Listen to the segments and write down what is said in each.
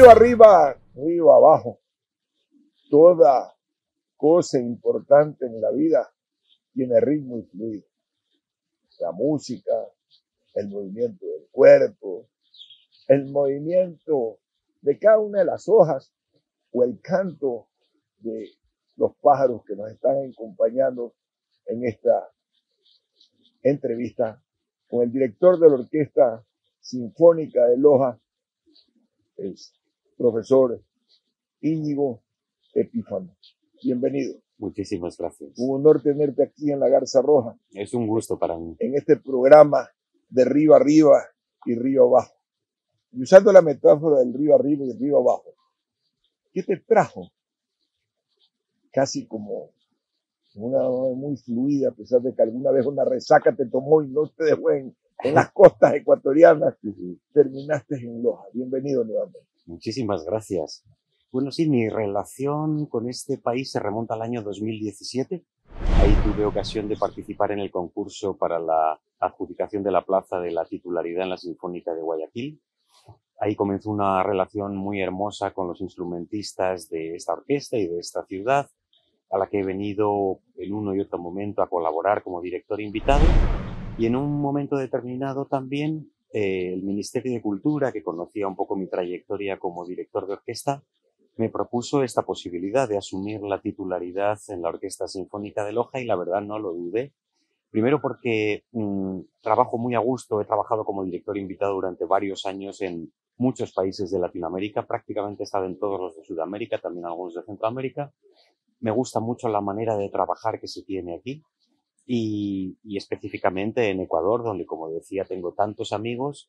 Río arriba, río abajo. Toda cosa importante en la vida tiene ritmo y fluido. La música, el movimiento del cuerpo, el movimiento de cada una de las hojas o el canto de los pájaros que nos están acompañando en esta entrevista con el director de la Orquesta Sinfónica de Loja, el profesor Íñigo Epífano. Bienvenido. Muchísimas gracias. Un honor tenerte aquí en la Garza Roja. Es un gusto para mí. En este programa de río arriba y río abajo. Y usando la metáfora del río arriba y río abajo, ¿qué te trajo? Casi como una muy fluida, a pesar de que alguna vez una resaca te tomó y no te dejó en las costas ecuatorianas, terminaste en Loja. Bienvenido nuevamente. Muchísimas gracias. Bueno, sí, mi relación con este país se remonta al año 2017. Ahí tuve ocasión de participar en el concurso para la adjudicación de la plaza de la titularidad en la Sinfónica de Guayaquil. Ahí comenzó una relación muy hermosa con los instrumentistas de esta orquesta y de esta ciudad, a la que he venido en uno y otro momento a colaborar como director invitado. Y en un momento determinado también el Ministerio de Cultura, que conocía un poco mi trayectoria como director de orquesta, me propuso esta posibilidad de asumir la titularidad en la Orquesta Sinfónica de Loja y la verdad no lo dudé. Primero porque trabajo muy a gusto, he trabajado como director invitado durante varios años en muchos países de Latinoamérica, prácticamente he estado en todos los de Sudamérica, también algunos de Centroamérica. Me gusta mucho la manera de trabajar que se tiene aquí y específicamente en Ecuador, donde, como decía, tengo tantos amigos.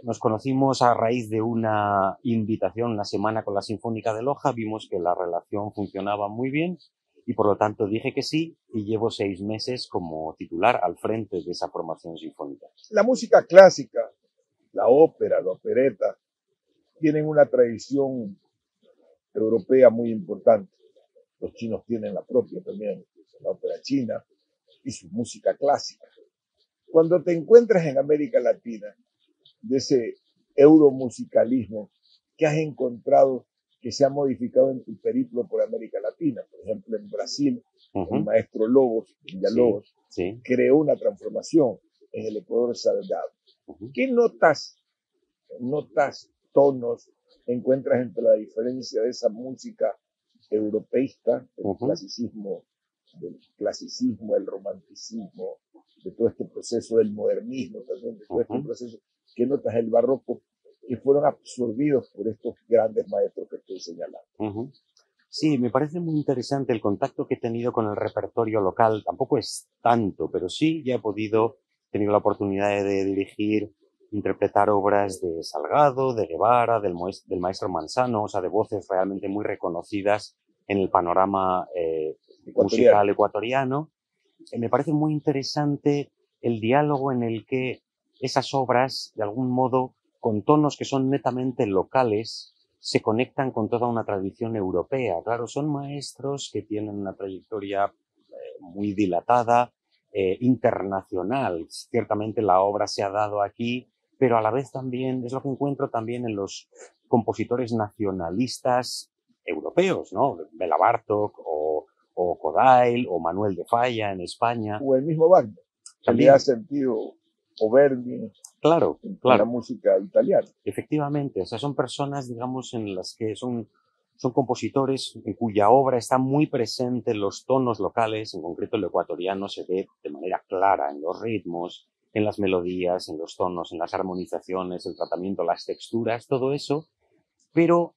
Nos conocimos a raíz de una invitación, una semana con la Sinfónica de Loja, vimos que la relación funcionaba muy bien y por lo tanto dije que sí y llevo 6 meses como titular al frente de esa formación sinfónica. La música clásica, la ópera, la opereta, tienen una tradición europea muy importante. Los chinos tienen la propia también, la ópera china y su música clásica. Cuando te encuentras en América Latina, de ese euromusicalismo que has encontrado que se ha modificado en tu periplo por América Latina. Por ejemplo, en Brasil, el maestro Lobos, Villalobos, creó una transformación en el Ecuador Salgado. ¿Qué notas, tonos encuentras entre la diferencia de esa música europeísta, del clasicismo, el romanticismo, de todo este proceso del modernismo también, de todo este proceso? ¿Qué notas del barroco que fueron absorbidos por estos grandes maestros que estoy señalando? Sí, me parece muy interesante el contacto que he tenido con el repertorio local. Tampoco es tanto, pero sí ya he tenido la oportunidad de dirigir, interpretar obras de Salgado, de Guevara, del maestro Manzano, o sea, de voces realmente muy reconocidas en el panorama musical ecuatoriano. Me parece muy interesante el diálogo en el que esas obras, de algún modo, con tonos que son netamente locales, se conectan con toda una tradición europea. Claro, son maestros que tienen una trayectoria muy dilatada, internacional. Ciertamente la obra se ha dado aquí, pero a la vez también es lo que encuentro también en los compositores nacionalistas europeos, ¿no? Bela Bartók o Kodály o Manuel de Falla en España. O el mismo Wagner, que le ha sentido o Verdi en la música italiana. Efectivamente, o sea, son personas, digamos, en las que son compositores en cuya obra está muy presente los tonos locales, en concreto el ecuatoriano se ve de manera clara en los ritmos, en las melodías, en los tonos, en las armonizaciones, el tratamiento, las texturas, todo eso, pero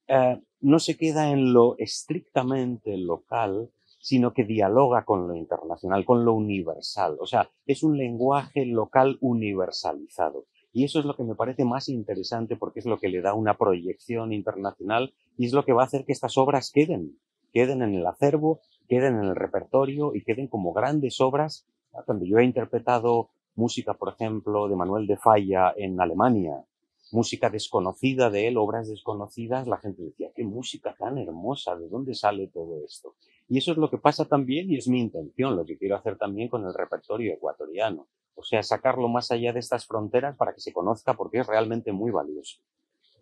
no se queda en lo estrictamente local, sino que dialoga con lo internacional, con lo universal. O sea, es un lenguaje local universalizado. Y eso es lo que me parece más interesante porque es lo que le da una proyección internacional y es lo que va a hacer que estas obras queden en el acervo, queden en el repertorio y queden como grandes obras. Cuando yo he interpretado música, por ejemplo, de Manuel de Falla en Alemania, música desconocida de él, obras desconocidas, la gente decía, qué música tan hermosa, ¿de dónde sale todo esto? Y eso es lo que pasa también y es mi intención, lo que quiero hacer también con el repertorio ecuatoriano. O sea, sacarlo más allá de estas fronteras para que se conozca porque es realmente muy valioso.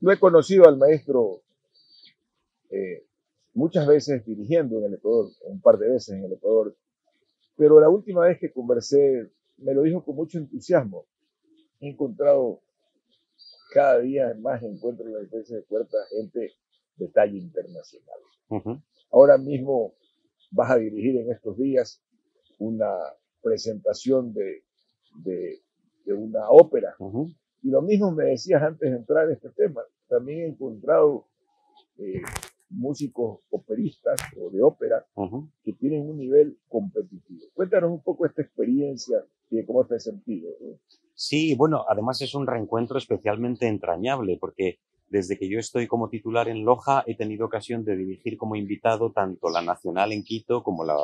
Lo he conocido al maestro eh, muchas veces dirigiendo en el Ecuador, un par de veces en el Ecuador, pero la última vez que conversé me lo dijo con mucho entusiasmo. He encontrado cada día más encuentro en la defensa de puertas gente de talla internacional. Ujú, Ahora mismo vas a dirigir en estos días una presentación de, de una ópera. ujú. Y lo mismo me decías antes de entrar en este tema. También he encontrado eh, músicos operistas o de ópera Ujú. que tienen un nivel competitivo. Cuéntanos un poco esta experiencia y de cómo te has sentido, ¿no? Sí, bueno, además es un reencuentro especialmente entrañable porque desde que yo estoy como titular en Loja he tenido ocasión de dirigir como invitado tanto la Nacional en Quito como la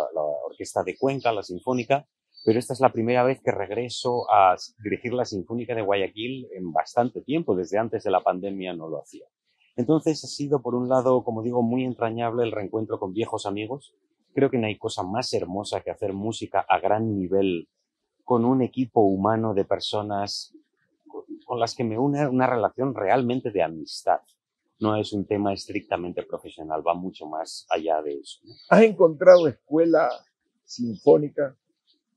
Orquesta de Cuenca, la Sinfónica, pero esta es la primera vez que regreso a dirigir la Sinfónica de Guayaquil en bastante tiempo, desde antes de la pandemia no lo hacía. Entonces ha sido, por un lado, como digo, muy entrañable el reencuentro con viejos amigos. Creo que no hay cosa más hermosa que hacer música a gran nivel con un equipo humano de personas con las que me une una relación realmente de amistad. No es un tema estrictamente profesional, va mucho más allá de eso, ¿no? ¿Has encontrado escuela sinfónica,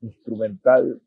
instrumental,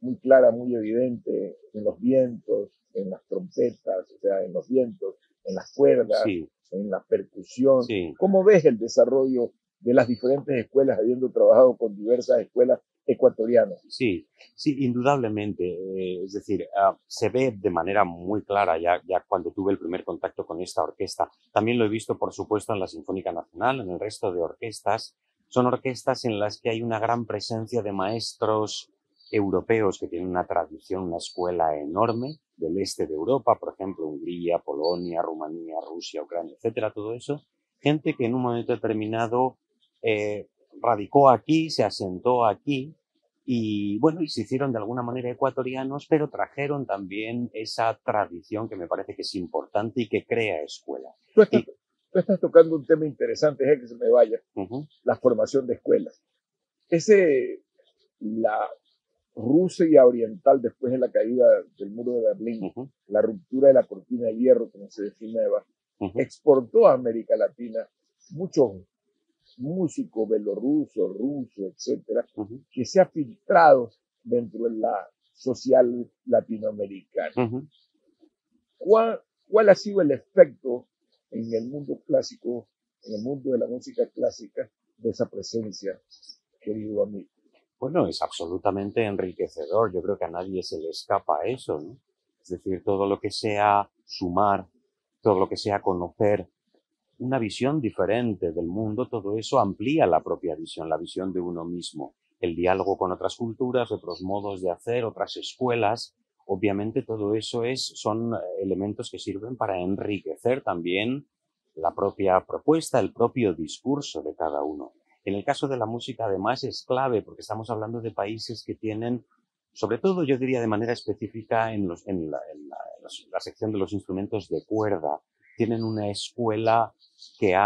muy clara, muy evidente en los vientos, en las trompetas, o sea, en los vientos, en las cuerdas, Sí, en la percusión? sí, ¿Cómo ves el desarrollo de las diferentes escuelas, habiendo trabajado con diversas escuelas ecuatorianas? sí, sí, indudablemente. Es decir, se ve de manera muy clara ya cuando tuve el primer contacto con esta orquesta. También lo he visto, por supuesto, en la Sinfónica Nacional, en el resto de orquestas. Son orquestas en las que hay una gran presencia de maestros europeos que tienen una tradición, una escuela enorme del este de Europa, por ejemplo, Hungría, Polonia, Rumanía, Rusia, Ucrania, etcétera, todo eso. Gente que en un momento determinado radicó aquí, se asentó aquí y bueno, y se hicieron de alguna manera ecuatorianos, pero trajeron también esa tradición que me parece que es importante y que crea escuela. Tú estás, Y, tú estás tocando un tema interesante, es que se me vaya, uh-huh, la formación de escuelas. Ese, la Rusia oriental después de la caída del muro de Berlín, uh-huh, la ruptura de la cortina de hierro, como se define, uh-huh, exportó a América Latina muchos músicos belorrusos, rusos, etcétera, uh-huh, que se ha filtrado dentro de la social latinoamericana. uh-huh. ¿Cuál ha sido el efecto en el mundo clásico, en el mundo de la música clásica, de esa presencia, querido amigo? Bueno, es absolutamente enriquecedor. Yo creo que a nadie se le escapa eso, ¿no? Es decir, todo lo que sea sumar, todo lo que sea conocer una visión diferente del mundo, todo eso amplía la propia visión, la visión de uno mismo. El diálogo con otras culturas, otros modos de hacer, otras escuelas. Obviamente todo eso son elementos que sirven para enriquecer también la propia propuesta, el propio discurso de cada uno. En el caso de la música, además, es clave porque estamos hablando de países que tienen, sobre todo yo diría de manera específica en la sección de los instrumentos de cuerda, tienen una escuela que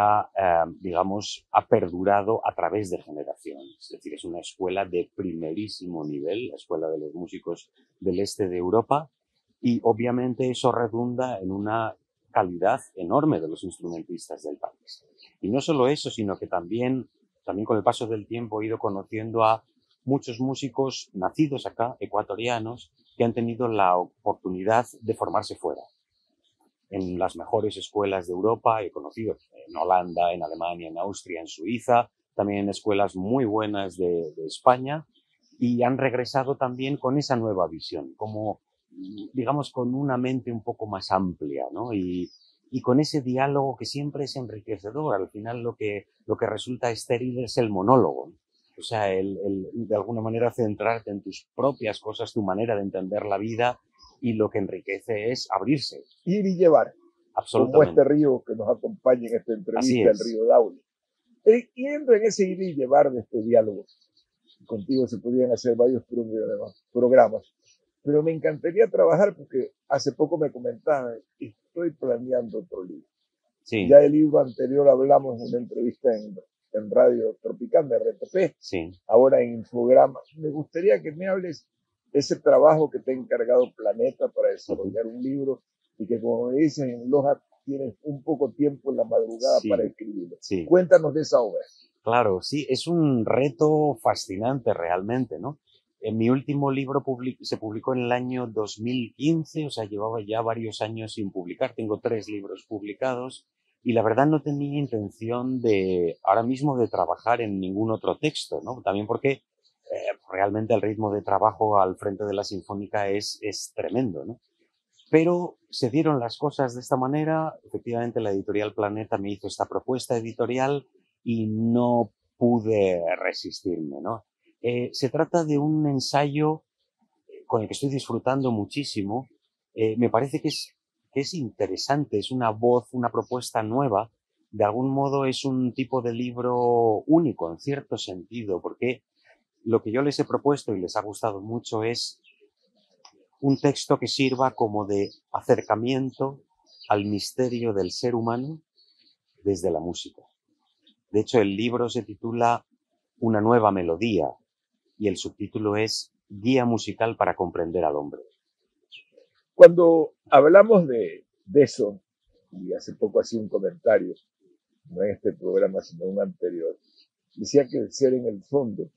digamos, ha perdurado a través de generaciones. Es decir, es una escuela de primerísimo nivel, la escuela de los músicos del este de Europa, y obviamente eso redunda en una calidad enorme de los instrumentistas del país. Y no solo eso, sino que también con el paso del tiempo he ido conociendo a muchos músicos nacidos acá, ecuatorianos, que han tenido la oportunidad de formarse fuera en las mejores escuelas de Europa, he conocido en Holanda, en Alemania, en Austria, en Suiza, también en escuelas muy buenas de España, y han regresado también con esa nueva visión, como, digamos, con una mente un poco más amplia, ¿no? Y con ese diálogo que siempre es enriquecedor. Al final lo que resulta estéril es el monólogo, ¿no? O sea, de alguna manera centrarte en tus propias cosas, tu manera de entender la vida, y lo que enriquece es abrirse. Ir y llevar, como este Absolutamente. río que nos acompaña en esta Así entrevista, el es. río Daule. Yendo en ese ir y llevar de este diálogo, contigo se podrían hacer varios programas, pero me encantaría trabajar porque hace poco me comentaban, estoy planeando otro libro. Sí, Ya del libro anterior hablamos en una entrevista en Radio Tropical de RTP, sí. ahora en Infograma. Me gustaría que me hables de ese trabajo que te ha encargado Planeta para Uh-huh. desarrollar un libro y que, como me dicen en Loja, tienes un poco tiempo en la madrugada para Sí, escribirlo. sí. Cuéntanos de esa obra. Claro, sí, es un reto fascinante realmente, ¿no? En mi último libro se publicó en el año 2015, o sea, llevaba ya varios años sin publicar. Tengo 3 libros publicados y la verdad no tenía intención de ahora mismo de trabajar en ningún otro texto, ¿no? También porque realmente el ritmo de trabajo al frente de la Sinfónica es tremendo, ¿no? Pero se dieron las cosas de esta manera. Efectivamente, la editorial Planeta me hizo esta propuesta editorial y no pude resistirme, ¿no? Se trata de un ensayo con el que estoy disfrutando muchísimo. Me parece que es interesante, es una voz, una propuesta nueva. De algún modo es un tipo de libro único, en cierto sentido, porque lo que yo les he propuesto y les ha gustado mucho es un texto que sirva como de acercamiento al misterio del ser humano desde la música. De hecho, el libro se titula Una nueva melodía y el subtítulo es Guía musical para comprender al hombre. Cuando hablamos de eso, y hace poco hacía un comentario, no en este programa, sino en un anterior, decía que el ser en el fondo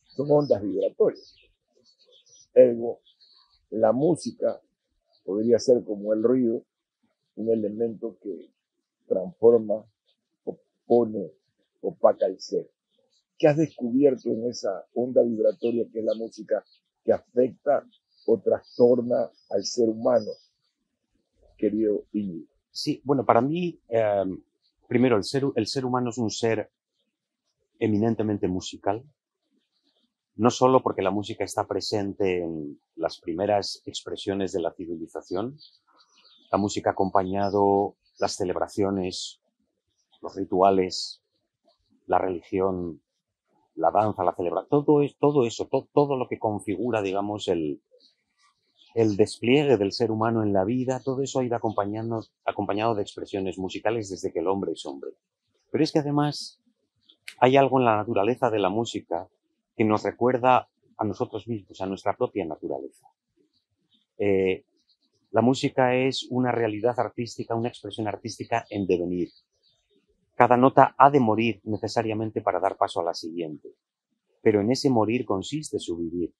son ondas vibratorias. Ergo, la música podría ser como el ruido, un elemento que transforma, opone, opaca el ser. ¿Qué has descubierto en esa onda vibratoria que es la música que afecta o trastorna al ser humano, querido Íñigo? Sí, bueno, para mí, primero, el ser humano es un ser eminentemente musical, no solo porque la música está presente en las primeras expresiones de la civilización, la música ha acompañado las celebraciones, los rituales, la religión, la danza, la celebración, todo lo que configura, digamos, el despliegue del ser humano en la vida, todo eso ha ido acompañado de expresiones musicales desde que el hombre es hombre. Pero es que además hay algo en la naturaleza de la música que nos recuerda a nosotros mismos, a nuestra propia naturaleza. Eh, la música es una realidad artística, una expresión artística en devenir. Cada nota ha de morir necesariamente para dar paso a la siguiente. Pero en ese morir consiste su vivir,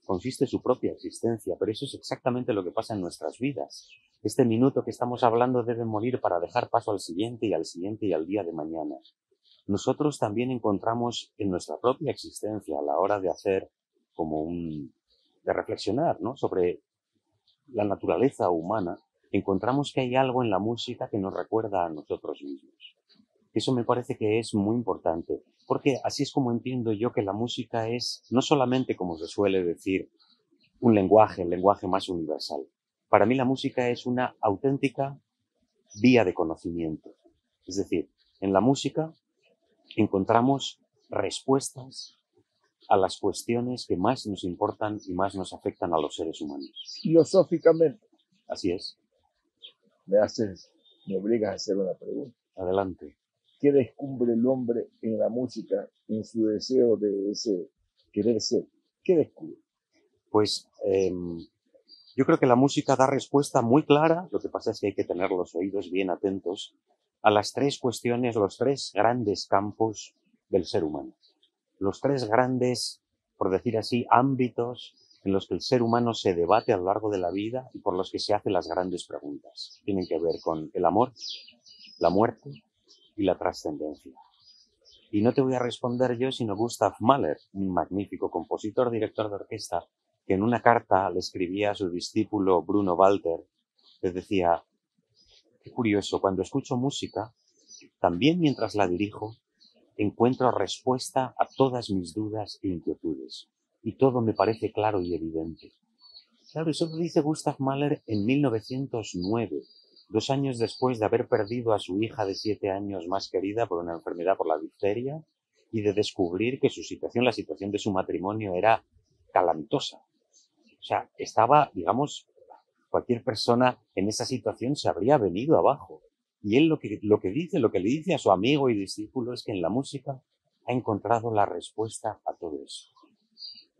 consiste su propia existencia, pero eso es exactamente lo que pasa en nuestras vidas. Este minuto que estamos hablando debe morir para dejar paso al siguiente y al siguiente y al día de mañana. Nosotros también encontramos en nuestra propia existencia a la hora de hacer de reflexionar, ¿no?, sobre la naturaleza humana, encontramos que hay algo en la música que nos recuerda a nosotros mismos. Eso me parece que es muy importante, porque así es como entiendo yo que la música es no solamente, como se suele decir, un lenguaje, el lenguaje más universal. Para mí la música es una auténtica vía de conocimiento. Es decir, en la música encontramos respuestas a las cuestiones que más nos importan y más nos afectan a los seres humanos. Filosóficamente, Así es. me obligas a hacer una pregunta. Adelante. ¿Qué descubre el hombre en la música, en su deseo de ese querer ser? ¿Qué descubre? Pues yo creo que la música da respuesta muy clara, lo que pasa es que hay que tener los oídos bien atentos a las 3 cuestiones, los 3 grandes campos del ser humano. Los 3 grandes, por decir así, ámbitos en los que el ser humano se debate a lo largo de la vida y por los que se hacen las grandes preguntas. Tienen que ver con el amor, la muerte y la trascendencia. Y no te voy a responder yo, sino Gustav Mahler, un magnífico compositor, director de orquesta, que en una carta le escribía a su discípulo Bruno Walter, les decía: qué curioso, cuando escucho música, también mientras la dirijo, encuentro respuesta a todas mis dudas e inquietudes, y todo me parece claro y evidente. Claro, eso lo dice Gustav Mahler en 1909, 2 años después de haber perdido a su hija de 7 años más querida por una enfermedad, por la difteria, y de descubrir que su situación, la situación de su matrimonio, era calamitosa. O sea, estaba, digamos, cualquier persona en esa situación se habría venido abajo. Y él lo que le dice a su amigo y discípulo es que en la música ha encontrado la respuesta a todo eso.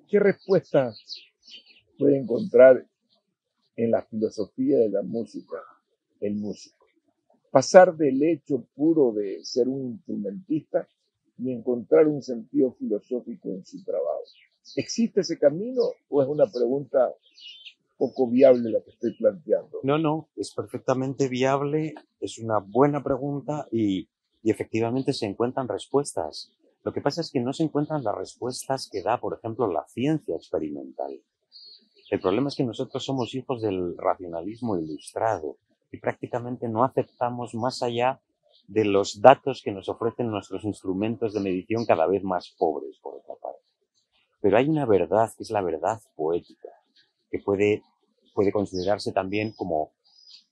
¿Qué respuesta puede encontrar en la filosofía de la música el músico. Pasar del hecho puro de ser un instrumentista y encontrar un sentido filosófico en su trabajo. ¿Existe ese camino o es una pregunta poco viable la que estoy planteando? No, es perfectamente viable, es una buena pregunta y efectivamente se encuentran respuestas. Lo que pasa es que no se encuentran las respuestas que da, por ejemplo, la ciencia experimental. El problema es que nosotros somos hijos del racionalismo ilustrado y prácticamente no aceptamos más allá de los datos que nos ofrecen nuestros instrumentos de medición cada vez más pobres, por otra parte. Pero hay una verdad que es la verdad poética, que puede considerarse también como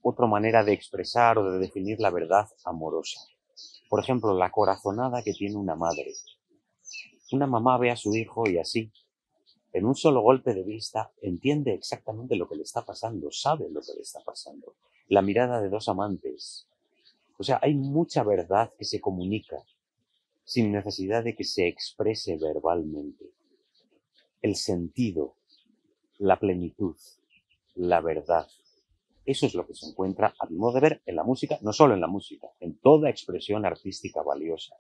otra manera de expresar o de definir la verdad amorosa. Por ejemplo, la corazonada que tiene una madre. Una mamá ve a su hijo y así, en un solo golpe de vista, entiende exactamente lo que le está pasando, sabe lo que le está pasando. La mirada de dos amantes. O sea, hay mucha verdad que se comunica sin necesidad de que se exprese verbalmente. El sentido, la plenitud, la verdad. Eso es lo que se encuentra, a mi modo de ver, en la música, no solo en la música, en toda expresión artística valiosa.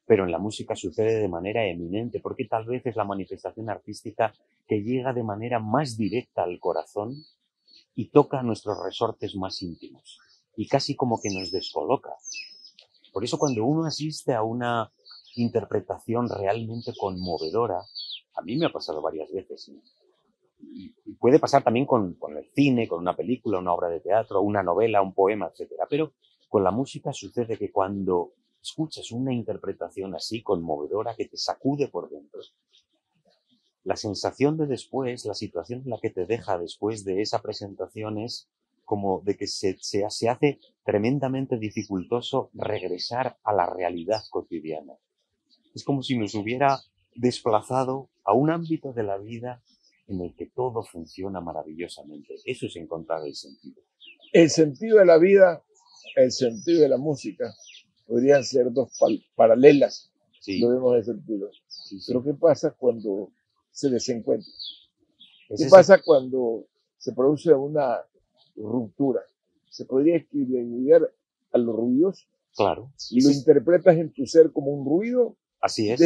Pero en la música sucede de manera eminente, porque tal vez es la manifestación artística que llega de manera más directa al corazón y toca nuestros resortes más íntimos. Y casi como que nos descoloca. Por eso cuando uno asiste a una interpretación realmente conmovedora, a mí me ha pasado varias veces, y puede pasar también con el cine, con una película, una obra de teatro, una novela, un poema, etcétera. Pero con la música sucede que cuando escuchas una interpretación así conmovedora que te sacude por dentro, la sensación de después, la situación en la que te deja después de esa presentación es como de que se hace tremendamente dificultoso regresar a la realidad cotidiana. Es como si nos hubiera desplazado a un ámbito de la vida en el que todo funciona maravillosamente. Eso es encontrar el sentido. El sentido de la vida, el sentido de la música, podrían ser dos paralelas, Sí, lo vemos de sentido. sí, Pero sí. ¿qué pasa cuando se desencuentra? Es ¿Qué ese, pasa cuando se produce una ruptura? Se podría equilibrar a los ruidos claro, y lo interpretas en tu ser como un ruido, así es.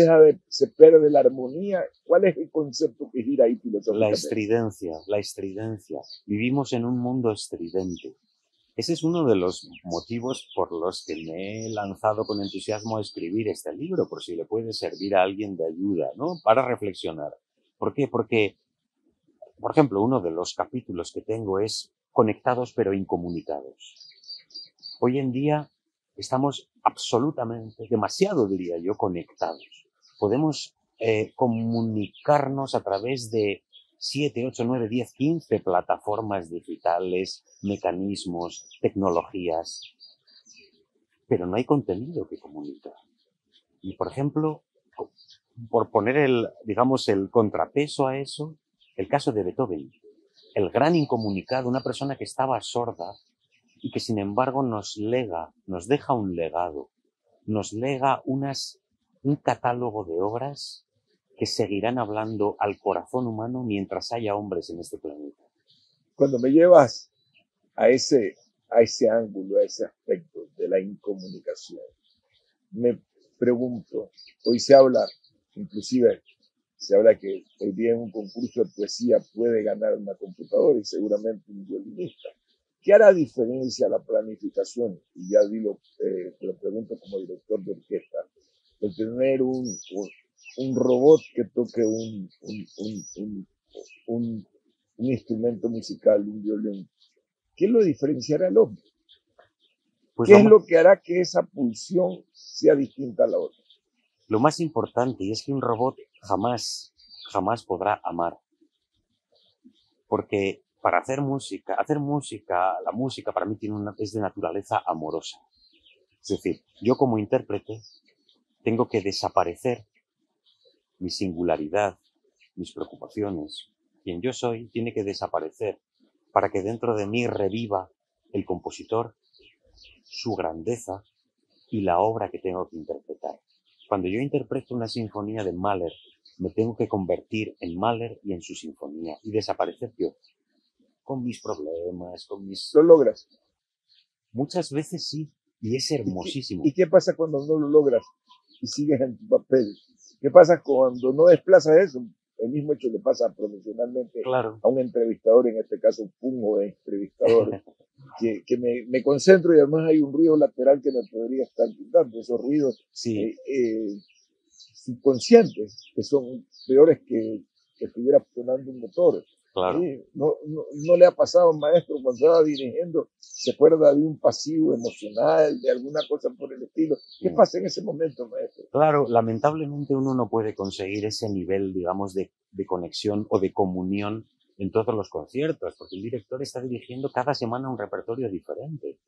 se pierde la armonía. ¿Cuál es el concepto que gira ahí La filosóficamente? estridencia, la estridencia. Vivimos en un mundo estridente. Ese es uno de los motivos por los que me he lanzado con entusiasmo a escribir este libro, por si le puede servir a alguien de ayuda, ¿no? Para reflexionar. ¿Por qué? Porque, por ejemplo, uno de los capítulos que tengo es conectados pero incomunicados. Hoy en día estamos absolutamente, demasiado diría yo, conectados. Podemos comunicarnos a través de 7, 8, 9, 10, 15 plataformas digitales, mecanismos, tecnologías, pero no hay contenido que comunicar. Y, por ejemplo, por poner digamos, el contrapeso a eso, el caso de Beethoven, el gran incomunicado, una persona que estaba sorda y que sin embargo nos deja un legado, nos lega un catálogo de obras que seguirán hablando al corazón humano mientras haya hombres en este planeta. Cuando me llevas a ese ángulo, a ese aspecto de la incomunicación, me pregunto, hoy se habla, inclusive se habla que hoy día en un concurso de poesía puede ganar una computadora y seguramente un violinista. ¿Qué hará diferencia la planificación? Y ya te lo pregunto como director de orquesta, de tener un robot que toque un instrumento musical, un violín. ¿Qué lo diferenciará al hombre? Pues ¿Qué es lo que hará que esa pulsión sea distinta a la otra? lo más importante es que un robot jamás podrá amar. Porque para hacer música, la música para mí es de naturaleza amorosa. Es decir, yo como intérprete tengo que desaparecer mi singularidad, mis preocupaciones. Quien yo soy tiene que desaparecer para que dentro de mí reviva el compositor, su grandeza y la obra que tengo que interpretar. Cuando yo interpreto una sinfonía de Mahler, me tengo que convertir en Mahler y en su sinfonía y desaparecer yo. con mis problemas, con mis... ¿Lo logras? Muchas veces sí, y es hermosísimo. ¿Y qué pasa cuando no lo logras y sigues en tu papel? ¿Qué pasa cuando no desplazas eso? El mismo hecho le pasa profesionalmente Claro. a un entrevistador, en este caso un pungo de entrevistador, que me concentro y además hay un ruido lateral que me podría estar quitando. Esos ruidos Sí, subconscientes que son peores que estuviera sonando un motor. claro. ¿Sí? No le ha pasado a un maestro cuando estaba dirigiendo, se acuerda de un pasivo emocional, de alguna cosa por el estilo. ¿Qué pasa en ese momento, maestro? Claro, lamentablemente uno no puede conseguir ese nivel, digamos, de conexión o de comunión en todos los conciertos, porque el director está dirigiendo cada semana un repertorio diferente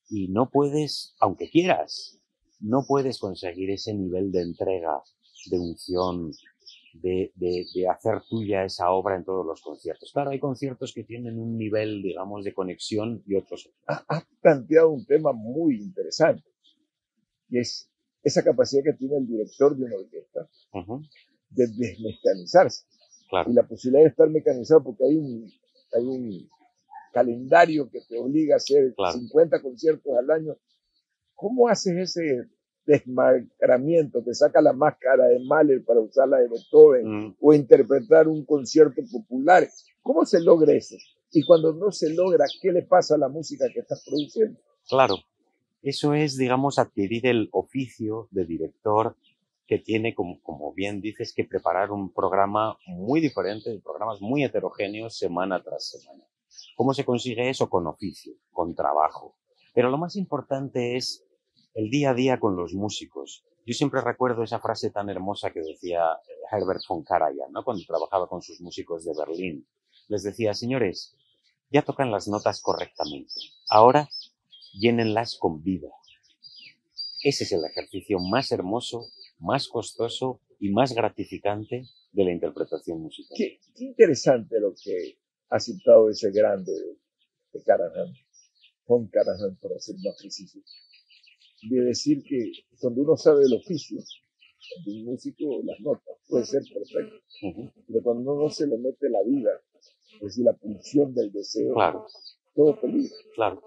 y no puedes, aunque quieras, no puedes conseguir ese nivel de entrega, de unción, de hacer tuya esa obra en todos los conciertos. Claro, hay conciertos que tienen un nivel, digamos, de conexión y otros. Has planteado un tema muy interesante, y es esa capacidad que tiene el director de una orquesta de desmecanizarse. Claro. Y la posibilidad de estar mecanizado, porque hay un calendario que te obliga a hacer 50 conciertos al año. ¿Cómo haces ese desmascaramiento? Te saca la máscara de Mahler para usarla de Beethoven o interpretar un concierto popular. ¿Cómo se logra eso? Y cuando no se logra, ¿qué le pasa a la música que estás produciendo? Claro, eso es, digamos, adquirir el oficio de director que tiene, como bien dices, que preparar un programa muy diferente, programas muy heterogéneos semana tras semana. ¿Cómo se consigue eso? Con oficio, con trabajo. Pero lo más importante es el día a día con los músicos. Yo siempre recuerdo esa frase tan hermosa que decía Herbert von Karajan, ¿no? Cuando trabajaba con sus músicos de Berlín. Les decía, señores, ya tocan las notas correctamente. Ahora llénenlas con vida. Ese es el ejercicio más hermoso, más costoso y más gratificante de la interpretación musical. Qué interesante lo que ha citado ese grande de Karajan, von Karajan, para ser más preciso, de decir que cuando uno sabe el oficio de un músico, las notas puede ser perfecto, pero cuando uno se le mete la vida, es decir, la pulsión del deseo, todo peligro. Claro.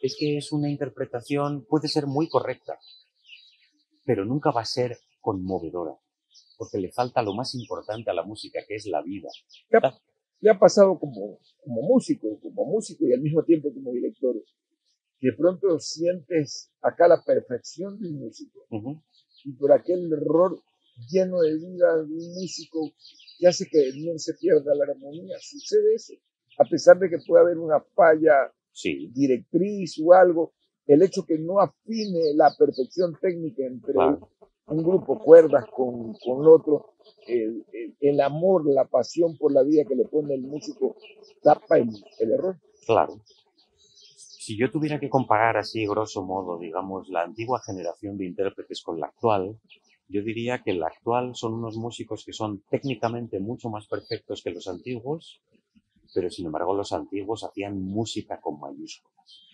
Es que es una interpretación, puede ser muy correcta, pero nunca va a ser conmovedora, porque le falta lo más importante a la música, que es la vida. ¿Qué ha pasado como músico y al mismo tiempo como director? Que de pronto sientes acá la perfección de un músico y por aquel error lleno de vida de un músico que hace que no se pierda la armonía. Sucede eso. A pesar de que pueda haber una falla directriz o algo, el hecho que no afine la perfección técnica entre un grupo, cuerdas con otro, el amor, la pasión por la vida que le pone el músico tapa el error. Claro. Si yo tuviera que comparar así, grosso modo, digamos, la antigua generación de intérpretes con la actual, yo diría que la actual son unos músicos que son técnicamente mucho más perfectos que los antiguos, pero sin embargo los antiguos hacían música con mayúsculas.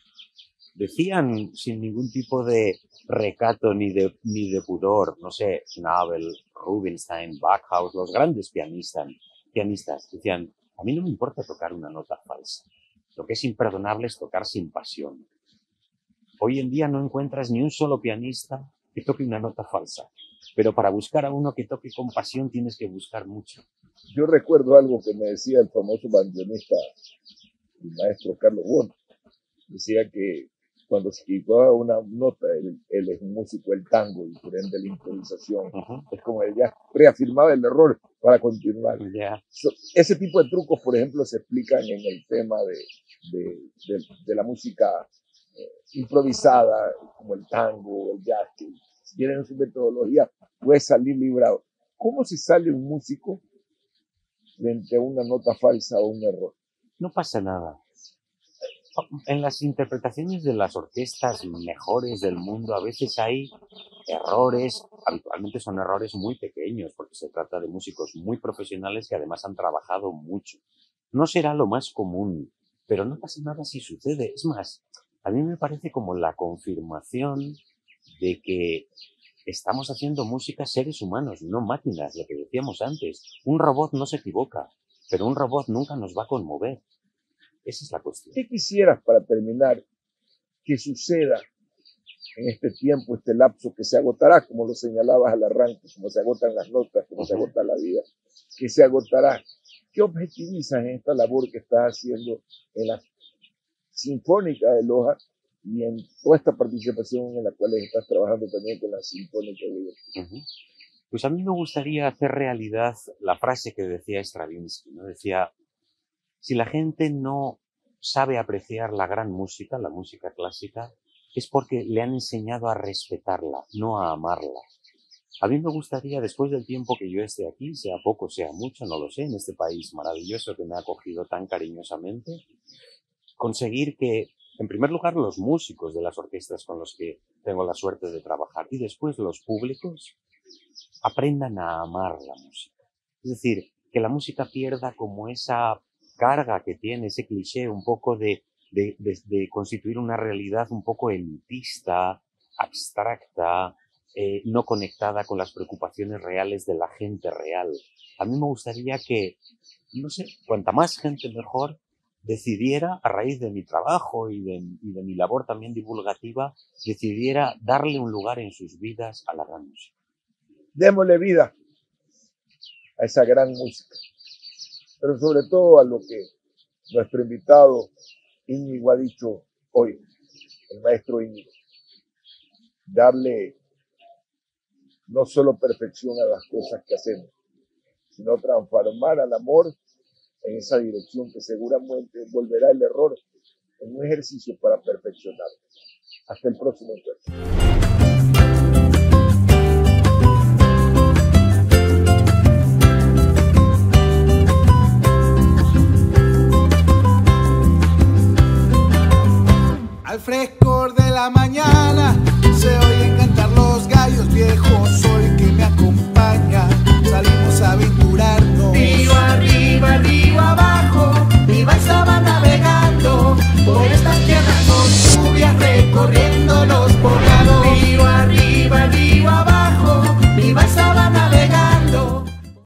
Decían sin ningún tipo de recato ni de pudor, no sé, Schnabel, Rubinstein, Backhaus, los grandes pianistas, decían, a mí no me importa tocar una nota falsa. Lo que es imperdonable es tocar sin pasión. Hoy en día no encuentras ni un solo pianista que toque una nota falsa, pero para buscar a uno que toque con pasión tienes que buscar mucho. Yo recuerdo algo que me decía el famoso bandoneonista, el maestro Carlos Bon. Decía que cuando se equivocaba una nota, él es un músico del tango y por ende la improvisación. Es como él ya reafirmaba el error para continuar. Ese tipo de trucos, por ejemplo, se explican en el tema de la música improvisada, como el tango, el jazz, que si tienen su metodología, puede salir librado. ¿Cómo se sale un músico frente a una nota falsa o un error? No pasa nada. En las interpretaciones de las orquestas mejores del mundo a veces hay errores, habitualmente son errores muy pequeños porque se trata de músicos muy profesionales que además han trabajado mucho. No será lo más común, pero no pasa nada si sucede. Es más, a mí me parece como la confirmación de que estamos haciendo música seres humanos, no máquinas, lo que decíamos antes. Un robot no se equivoca, pero un robot nunca nos va a conmover. Esa es la cuestión. ¿Qué quisieras para terminar que suceda en este tiempo, este lapso que se agotará, como lo señalabas al arranque, como se agotan las notas, como se agota la vida, que se agotará? ¿Qué objetivizas en esta labor que estás haciendo en la Sinfónica de Loja y en toda esta participación en la cual estás trabajando también con la Sinfónica de Liverpool? Pues a mí me gustaría hacer realidad la frase que decía Stravinsky, ¿no? Decía, si la gente no sabe apreciar la gran música, la música clásica, es porque le han enseñado a respetarla, no a amarla. A mí me gustaría, después del tiempo que yo esté aquí, sea poco, sea mucho, no lo sé, en este país maravilloso que me ha acogido tan cariñosamente, conseguir que, en primer lugar, los músicos de las orquestas con los que tengo la suerte de trabajar y después los públicos aprendan a amar la música. Es decir, que la música pierda como esa carga que tiene, ese cliché un poco de constituir una realidad un poco elitista, abstracta, no conectada con las preocupaciones reales de la gente real. A mí me gustaría que, no sé, cuanta más gente mejor, decidiera, a raíz de mi trabajo y de mi labor también divulgativa, decidiera darle un lugar en sus vidas a la gran música. Démosle vida a esa gran música, pero sobre todo a lo que nuestro invitado Íñigo ha dicho hoy, el maestro Íñigo, darle no solo perfección a las cosas que hacemos, sino transformar al amor en esa dirección que seguramente volverá el error en un ejercicio para perfeccionar. Hasta el próximo encuentro. Al frescor de la mañana se oyen cantar los gallos viejos, sol que me acompaña, salimos a aventurarnos. Río arriba, río abajo.